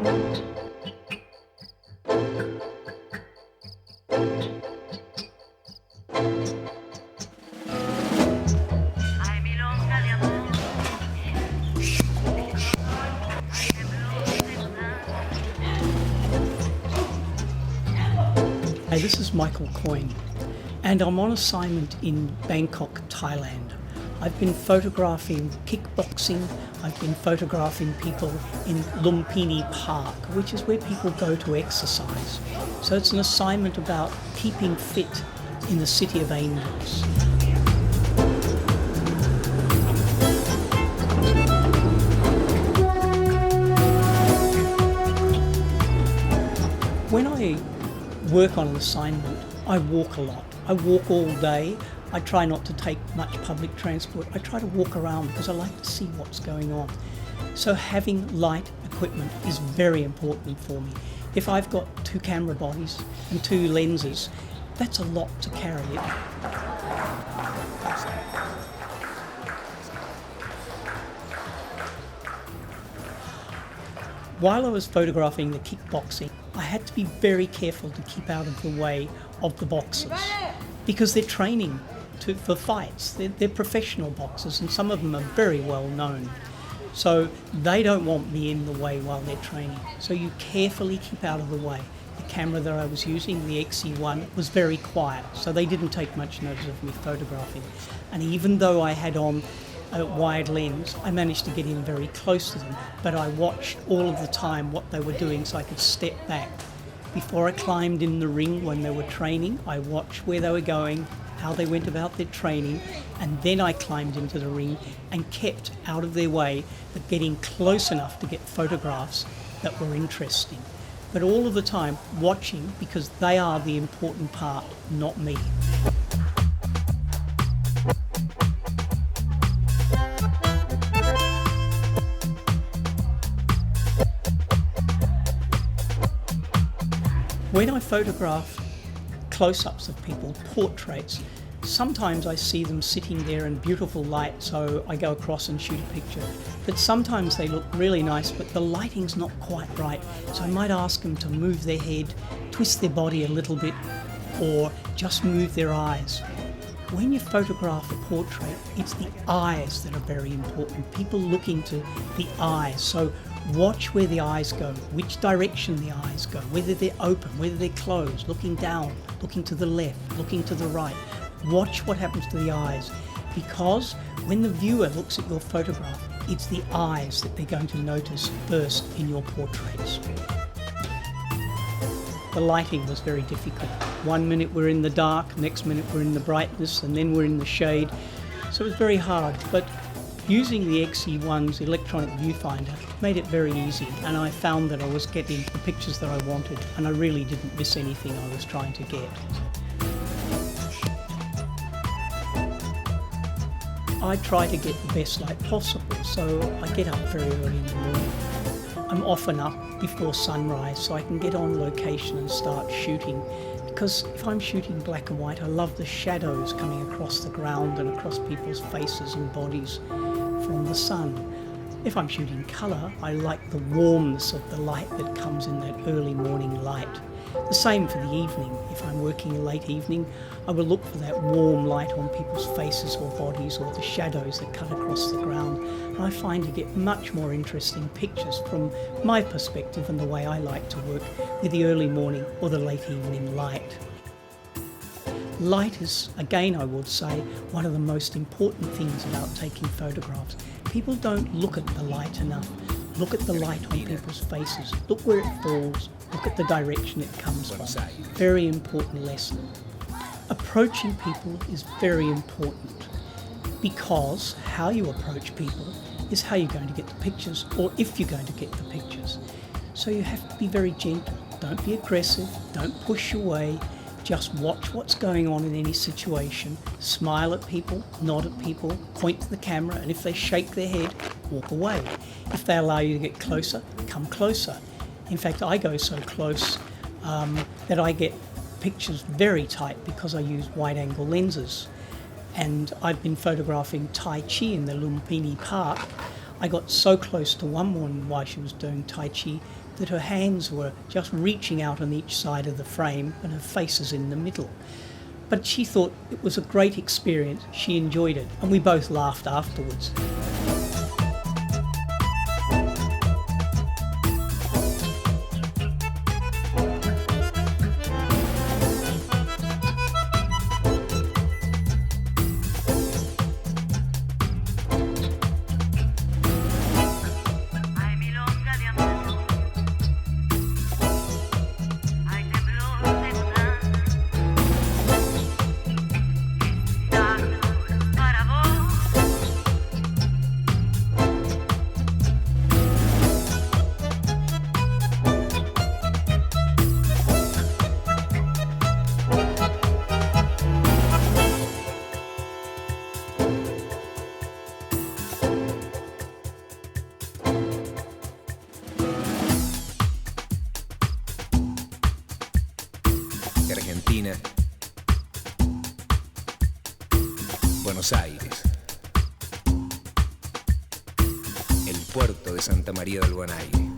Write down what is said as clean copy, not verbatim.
Hey, this is Michael Coyne, and I'm on assignment in Bangkok, Thailand. I've been photographing kickboxing, I've been photographing people in Lumpini Park, which is where people go to exercise. So it's an assignment about keeping fit in the City of Angels. When I work on an assignment, I walk a lot. I walk all day. I try not to take much public transport. I try to walk around because I like to see what's going on. So having light equipment is very important for me. If I've got 2 camera bodies and 2 lenses, that's a lot to carry. While I was photographing the kickboxing, I had to be very careful to keep out of the way of the boxers because they're training for fights. They're professional boxers and some of them are very well known. So they don't want me in the way while they're training. So you carefully keep out of the way. The camera that I was using, the X-E1, was very quiet, so they didn't take much notice of me photographing. And even though I had on a wide lens, I managed to get in very close to them, but I watched all of the time what they were doing so I could step back. Before I climbed in the ring when they were training, I watched where they were going, how they went about their training, and then I climbed into the ring and kept out of their way, but getting close enough to get photographs that were interesting. But all of the time watching because they are the important part, not me. When I photograph close-ups of people, portraits, sometimes I see them sitting there in beautiful light, so I go across and shoot a picture. But sometimes they look really nice, but the lighting's not quite right, so I might ask them to move their head, twist their body a little bit, or just move their eyes. When you photograph a portrait, it's the eyes that are very important. People look into the eyes, so watch where the eyes go, which direction the eyes go, whether they're open, whether they're closed, looking down, looking to the left, looking to the right. Watch what happens to the eyes, because when the viewer looks at your photograph, it's the eyes that they're going to notice first in your portraits. The lighting was very difficult. 1 minute we're in the dark, next minute we're in the brightness, and then we're in the shade. So it was very hard, but using the X-E1's electronic viewfinder made it very easy, and I found that I was getting the pictures that I wanted, and I really didn't miss anything I was trying to get. I try to get the best light possible, so I get up very early in the morning. I'm often up before sunrise so I can get on location and start shooting, because if I'm shooting black and white, I love the shadows coming across the ground and across people's faces and bodies from the sun. If I'm shooting colour, I like the warmness of the light that comes in that early morning light. The same for the evening. If I'm working late evening, I will look for that warm light on people's faces or bodies, or the shadows that cut across the ground. And I find to get much more interesting pictures from my perspective and the way I like to work with the early morning or the late evening light. Light is, again I would say, one of the most important things about taking photographs. People don't look at the light enough. Look at the light on people's faces. Look where it falls. Look at the direction it comes from. Very important lesson. Approaching people is very important, because how you approach people is how you're going to get the pictures, or if you're going to get the pictures. So you have to be very gentle. Don't be aggressive. Don't push away. Just watch what's going on in any situation. Smile at people, nod at people, point to the camera, and if they shake their head, walk away. If they allow you to get closer, come closer. In fact, I go so close that I get pictures very tight because I use wide-angle lenses. And I've been photographing Tai Chi in the Lumpini Park. I got so close to one woman while she was doing Tai Chi that her hands were just reaching out on each side of the frame and her face is in the middle. But she thought it was a great experience, she enjoyed it, and we both laughed afterwards. Argentina, Buenos Aires, el puerto de Santa María del Buen Aire.